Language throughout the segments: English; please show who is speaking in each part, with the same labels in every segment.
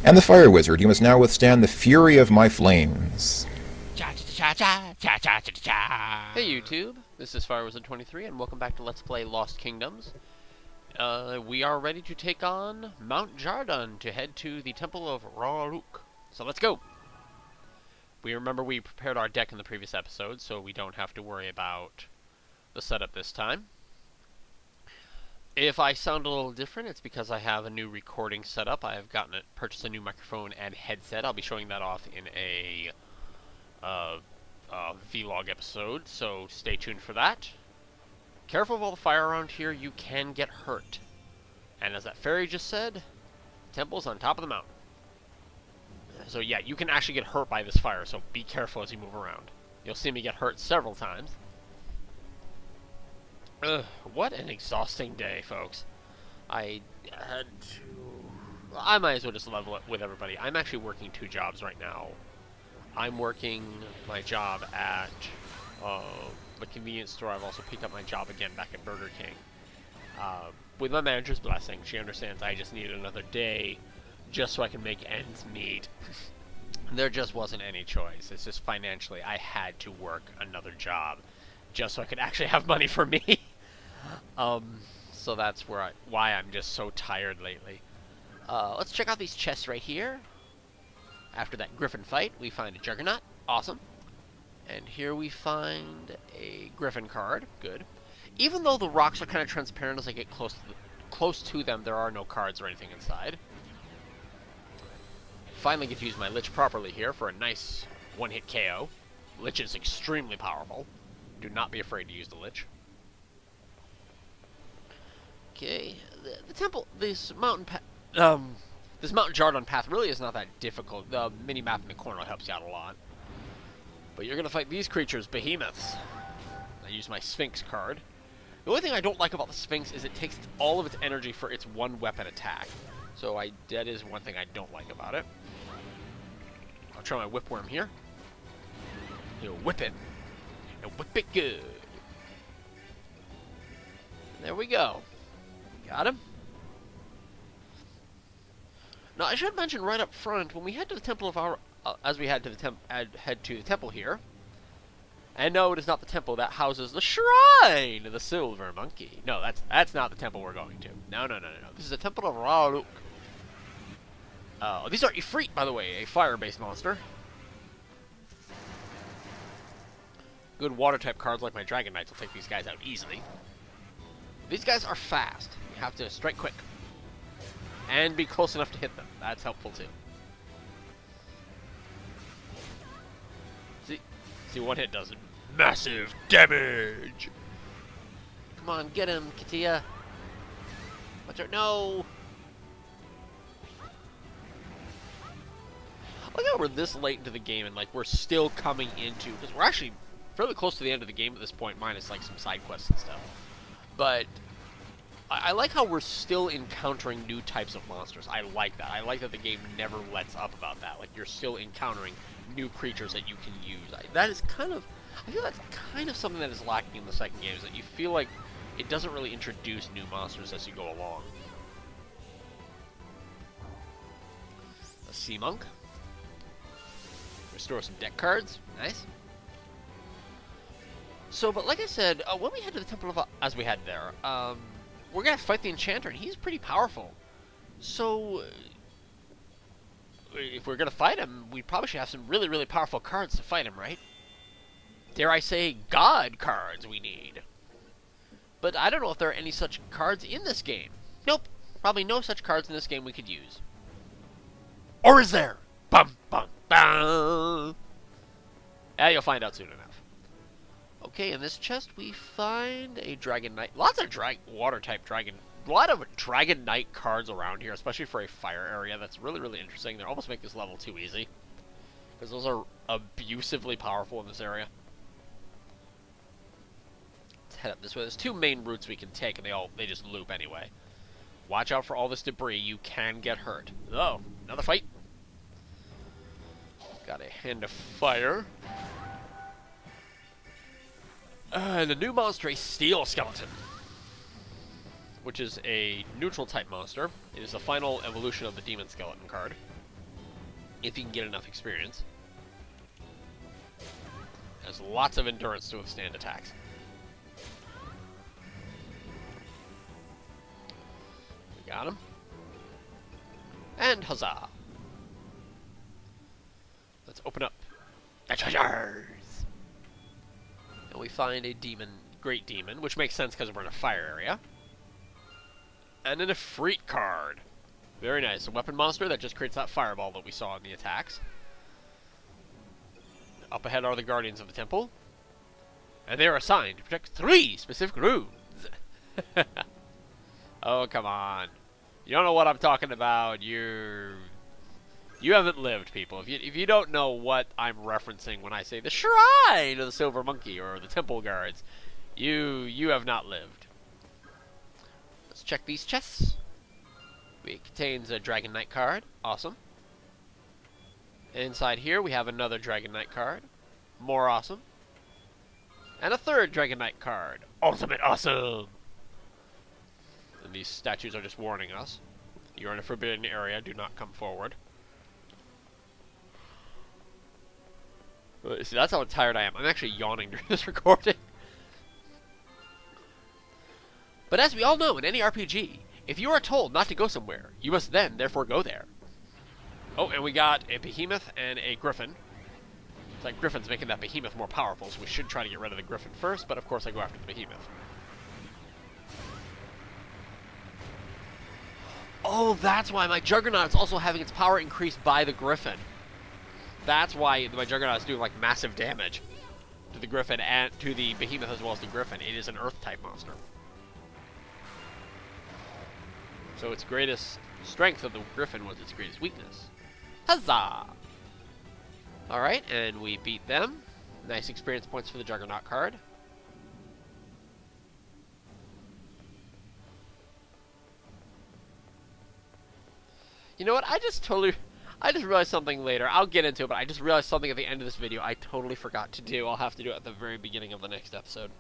Speaker 1: And the Fire Wizard, you must now withstand the fury of my flames.
Speaker 2: Hey YouTube, this is Firewizard23 and welcome back to Let's Play Lost Kingdoms. We are ready to take on Mount Jarndunn to head to the Temple of Raruk. So let's go! We prepared our deck in the previous episode, so we don't have to worry about the setup this time. If I sound a little different, it's because I have a new recording setup. I have purchased a new microphone and headset. I'll be showing that off in a vlog episode, so stay tuned for that. Careful of all the fire around here, you can get hurt. And as that fairy just said, the temple's on top of the mountain. So yeah, you can actually get hurt by this fire, so be careful as you move around. You'll see me get hurt several times. Ugh, what an exhausting day, folks. I might as well just level it with everybody. I'm actually working two jobs right now. I'm working my job at the convenience store. I've also picked up my job again back at Burger King. With my manager's blessing, she understands I just needed another day just so I can make ends meet. There just wasn't any choice. It's just financially I had to work another job just so I could actually have money for me. So that's why I'm just so tired lately. Let's check out these chests right here. After that griffin fight, we find a Juggernaut. Awesome. And here we find a griffin card. Good. Even though the rocks are kind of transparent as I get close to them, there are no cards or anything inside. Finally get to use my Lich properly here for a nice one-hit KO. Lich is extremely powerful. Do not be afraid to use the Lich. Okay, the temple, this mountain Jarndunn path really is not that difficult. The mini-map in the corner helps you out a lot. But you're going to fight these creatures, behemoths. I use my Sphinx card. The only thing I don't like about the Sphinx is it takes all of its energy for its one weapon attack. So that is one thing I don't like about it. I'll try my Whipworm here. He'll whip it. And whip it good. There we go. Got him. Now I should mention right up front, when we head to the temple of our, as we head to the temple here, and no, it is not the temple that houses the shrine of the Silver Monkey. No, that's not the temple we're going to. No. This is the temple of Raruk. These are Ifrit, by the way, a fire-based monster. Good water-type cards like my Dragon Knights will take these guys out easily. These guys are fast. You have to strike quick. And be close enough to hit them. That's helpful too. See, one hit does massive damage. Come on, get him, Katia. Watch out, no! Look how we're this late into the game and like we're still coming into, because we're actually fairly close to the end of the game at this point, minus like some side quests and stuff. But I like how we're still encountering new types of monsters. I like that. I like that the game never lets up about that. Like, you're still encountering new creatures that you can use. I feel that's kind of something that is lacking in the second game, is that you feel like it doesn't really introduce new monsters as you go along. A Sea Monk. Restore some deck cards. Nice. So, but like I said, when we head to the Temple of... as we head there, we're going to fight the Enchanter, and he's pretty powerful. So, if we're going to fight him, we probably should have some really, really powerful cards to fight him, right? Dare I say, God cards we need. But I don't know if there are any such cards in this game. Nope. Probably no such cards in this game we could use. Or is there? Bum, bum, bum. You'll find out soon enough. Okay, in this chest we find a Dragon Knight. Lots of water-type Dragon... A lot of Dragon Knight cards around here, especially for a fire area. That's really, really interesting. They almost make this level too easy, because those are abusively powerful in this area. Let's head up this way. There's two main routes we can take, and they just loop anyway. Watch out for all this debris. You can get hurt. Oh, another fight. Got a Hand of Fire. And a new monster, a Steel Skeleton, which is a neutral type monster. It is the final evolution of the Demon Skeleton card. if you can get enough experience. Has lots of endurance to withstand attacks. We got him. And huzzah! Let's open up the treasures! And we find a demon, great demon, which makes sense because we're in a fire area. And an Ifrit card. Very nice. A weapon monster that just creates that fireball that we saw in the attacks. Up ahead are the Guardians of the Temple. And they are assigned to protect 3 specific rooms. Oh, come on. You don't know what I'm talking about. You haven't lived, people. If you don't know what I'm referencing when I say the Shrine of the Silver Monkey or the Temple Guards, you have not lived. Let's check these chests. It contains a Dragon Knight card. Awesome. Inside here we have another Dragon Knight card. More awesome. And a third Dragon Knight card. Ultimate awesome! And these statues are just warning us. You're in a forbidden area. Do not come forward. See, that's how tired I am. I'm actually yawning during this recording. But as we all know in any RPG, if you are told not to go somewhere, you must then, therefore, go there. Oh, and we got a behemoth and a griffin. It's like griffin's making that behemoth more powerful, so we should try to get rid of the griffin first, but of course I go after the behemoth. Oh, that's why my Juggernaut is also having its power increased by the griffin. That's why my Juggernaut is doing, like, massive damage to the griffin and to the behemoth as well as the griffin. It is an Earth-type monster. So its greatest strength of the griffin was its greatest weakness. Huzzah! Alright, and we beat them. Nice experience points for the Juggernaut card. You know what? I just realized something later. I'll get into it, but I just realized something at the end of this video I totally forgot to do. I'll have to do it at the very beginning of the next episode.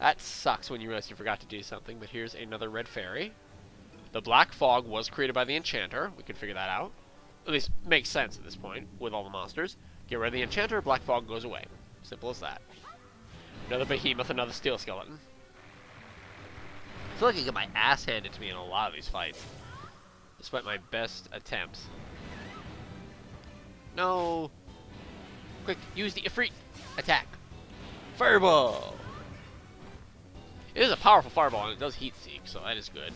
Speaker 2: That sucks when you realize you forgot to do something, but here's another red fairy. The black fog was created by the enchanter. We can figure that out. At least makes sense at this point with all the monsters. Get rid of the enchanter, black fog goes away. Simple as that. Another behemoth, another steel skeleton. I feel like I get my ass handed to me in a lot of these fights, despite my best attempts. No! Quick, use the Ifrit attack. Fireball! It is a powerful fireball, and it does heat seek, so that is good.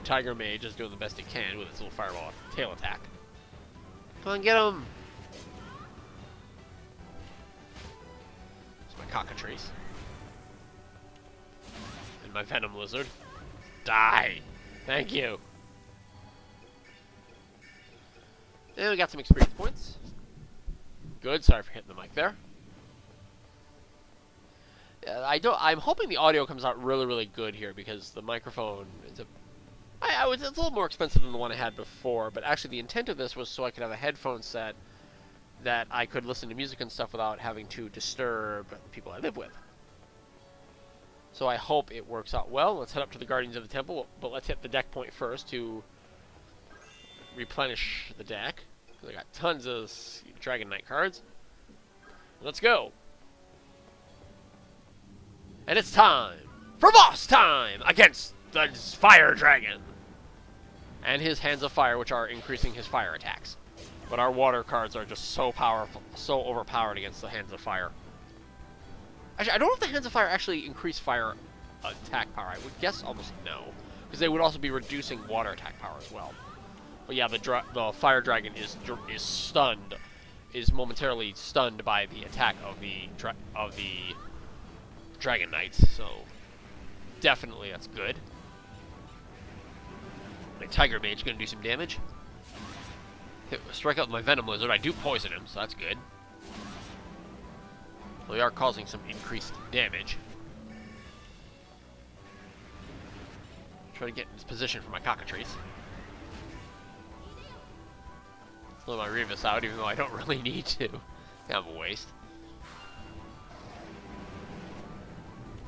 Speaker 2: Tiger Mage is doing the best it can with its little fireball tail attack. Come on, get him! It's my cockatrice. And my venom lizard. Die! Thank you! And we got some experience points. Good, sorry for hitting the mic there. I'm hoping the audio comes out really, really good here because the microphone is it's a little more expensive than the one I had before, but actually the intent of this was so I could have a headphone set that I could listen to music and stuff without having to disturb people I live with. So I hope it works out well. Let's head up to the Guardians of the Temple, but let's hit the deck point first to replenish the deck. I got tons of Dragon Knight cards. Let's go. And it's time for boss time against the Fire Dragon. And his Hands of Fire, which are increasing his fire attacks. But our water cards are just so powerful, so overpowered against the Hands of Fire. Actually, I don't know if the Hands of Fire actually increase fire attack power. I would guess almost no. Because they would also be reducing water attack power as well. But yeah, the Fire Dragon is stunned, is momentarily stunned by the attack of the Dragon Knights, so definitely that's good. My Tiger Mage is going to do some damage. Strike out with my Venom Lizard. I do poison him, so that's good. Well, they are causing some increased damage. Try to get in this position for my cockatrice. Let my Revis out, even though I don't really need to. Kind of a waste.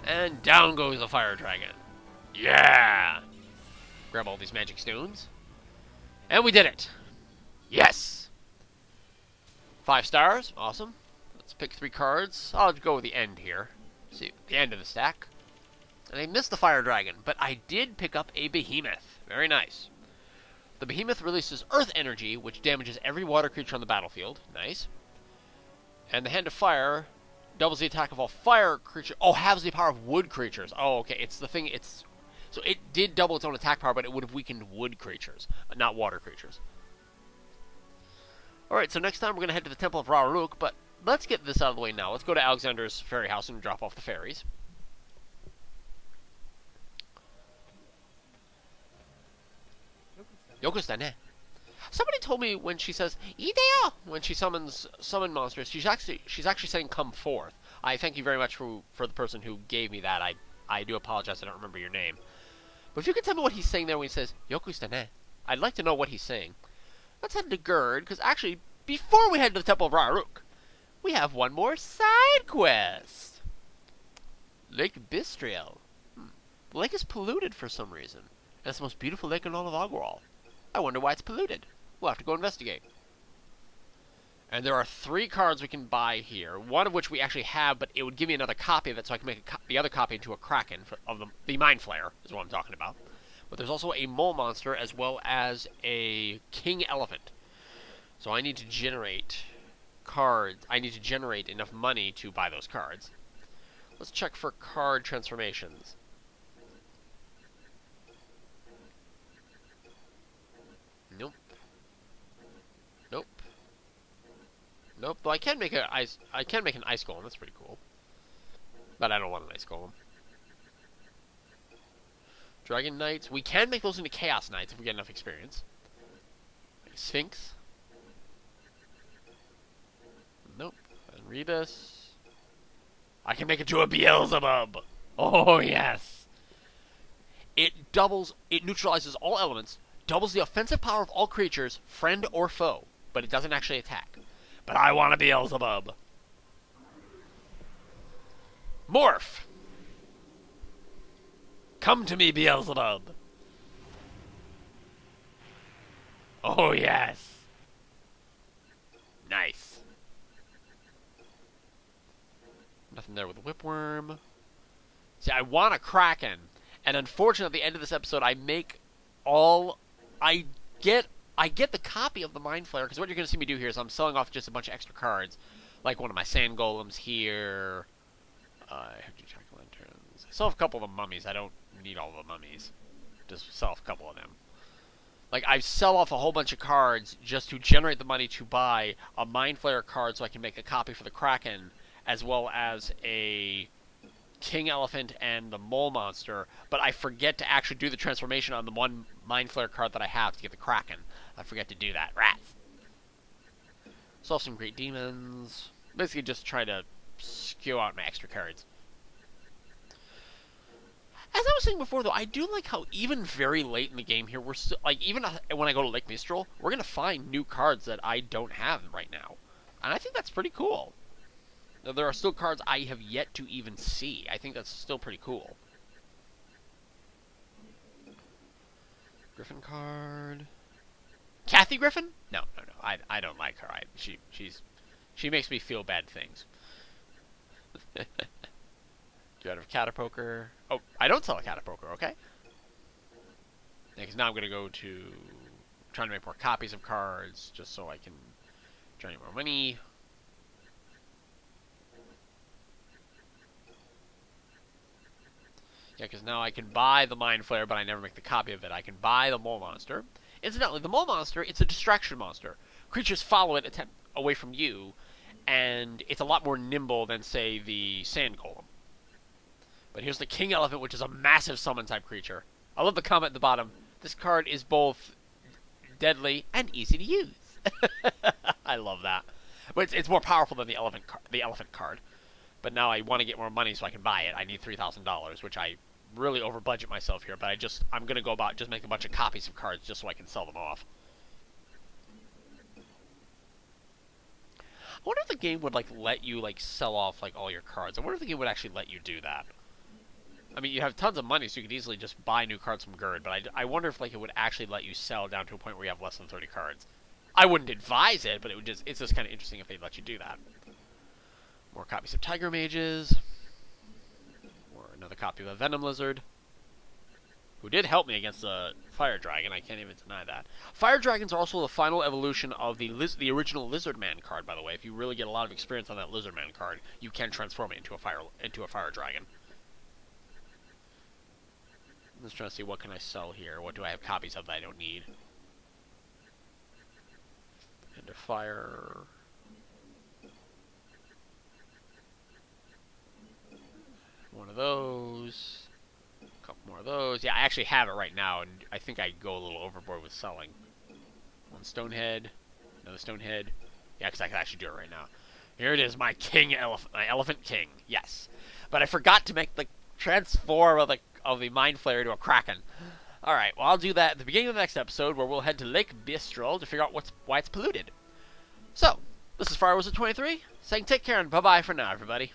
Speaker 2: And down goes the Fire Dragon. Yeah! Grab all these magic stones. And we did it! Yes! 5 stars. Awesome. Let's pick 3 cards. I'll go with the end here. See, the end of the stack. And I missed the Fire Dragon, but I did pick up a Behemoth. Very nice. The Behemoth releases Earth Energy, which damages every water creature on the battlefield. Nice. And the Hand of Fire doubles the attack of all fire creatures. Oh, halves the power of wood creatures. Oh, okay. It's the thing. So it did double its own attack power, but it would have weakened wood creatures, not water creatures. Alright, so next time we're going to head to the Temple of Raruk, but let's get this out of the way now. Let's go to Alexander's fairy house and drop off the fairies. Yokosta-ne. Somebody told me when she says "Ideo" when she summon monsters, she's actually saying "come forth." I thank you very much for the person who gave me that. I do apologize, I don't remember your name. But if you could tell me what he's saying there when he says "Yokosta-ne," I'd like to know what he's saying. Let's head to Gerd, because actually, before we head to the Temple of Raruk, we have one more side quest. Lake Bistriel. The lake is polluted for some reason, and it's the most beautiful lake in all of Agrawal. I wonder why it's polluted. We'll have to go investigate. And there are 3 cards we can buy here. One of which we actually have, but it would give me another copy of it, so I can make the other copy into a Kraken of the Mind Flayer, is what I'm talking about. But there's also a Mole Monster as well as a King Elephant. So I need to generate cards. I need to generate enough money to buy those cards. Let's check for card transformations. Nope. Nope. Nope. Though I can make an ice golem. That's pretty cool. But I don't want an ice golem. Dragon Knights. We can make those into Chaos Knights if we get enough experience. Sphinx. Nope. And Rebus. I can make it to a Beelzebub. Oh, yes. It neutralizes all elements, doubles the offensive power of all creatures, friend or foe, but it doesn't actually attack. But I want a Beelzebub. Morph. Come to me, Beelzebub. Oh, yes. Nice. Nothing there with a Whipworm. See, I want a Kraken. And unfortunately, at the end of this episode, I get the copy of the Mind Flayer, because what you're going to see me do here is I'm selling off just a bunch of extra cards. Like one of my Sand Golems here. Jack-o'-lanterns. I sell off a couple of the mummies. I don't need all the mummies. Just sell off a couple of them. Like, I sell off a whole bunch of cards just to generate the money to buy a Mind Flayer card so I can make a copy for the Kraken, as well as a King Elephant and the Mole Monster, but I forget to actually do the transformation on the one Mind Flayer card that I have to get the Kraken. I forget to do that. Rats! Solve some Great Demons. Basically just try to skew out my extra cards. As I was saying before, though, I do like how even very late in the game here, we're still, like, even when I go to Lake Mistral, we're going to find new cards that I don't have right now. And I think that's pretty cool. Now, there are still cards I have yet to even see. I think that's still pretty cool. Griffin card. Kathy Griffin? No. I don't like her. She makes me feel bad things. Do I have a Catapoker? Oh, I don't sell a Catapoker, okay. Because now I'm going to go to trying to make more copies of cards, just so I can generate more money. Yeah, because now I can buy the Mind Flayer, but I never make the copy of it. I can buy the Mole Monster. Incidentally, the Mole Monster, it's a distraction monster. Creatures follow it away from you, and it's a lot more nimble than, say, the Sand Golem. But here's the King Elephant, which is a massive summon-type creature. I love the comment at the bottom. This card is both deadly and easy to use. I love that. But it's more powerful than the elephant card. But now I want to get more money so I can buy it. I need $3,000, which I really over budget myself here. But I'm going to go about just making a bunch of copies of cards just so I can sell them off. I wonder if the game would let you sell off all your cards. I wonder if the game would actually let you do that. I mean, you have tons of money, so you could easily just buy new cards from Gerd, but I wonder if like it would actually let you sell down to a point where you have less than 30 cards. I wouldn't advise it, but it's just kind of interesting if they'd let you do that. More copies of Tiger Mages. Or another copy of a Venom Lizard, who did help me against the Fire Dragon. I can't even deny that. Fire Dragons are also the final evolution of the original Lizard Man card, by the way. If you really get a lot of experience on that Lizard Man card, you can transform it into a Fire Dragon. I'm just trying to see what can I sell here. What do I have copies of that I don't need? Into Fire. One of those. A couple more of those. Yeah, I actually have it right now, and I think I go a little overboard with selling. One Stonehead. Another Stonehead. Yeah, because I can actually do it right now. Here it is, my my Elephant King. Yes. But I forgot to make the transform of the Mind Flayer to a Kraken. Alright, well, I'll do that at the beginning of the next episode, where we'll head to Lake Bistral to figure out why it's polluted. So, this is Firewizard23, saying take care and bye-bye for now, everybody.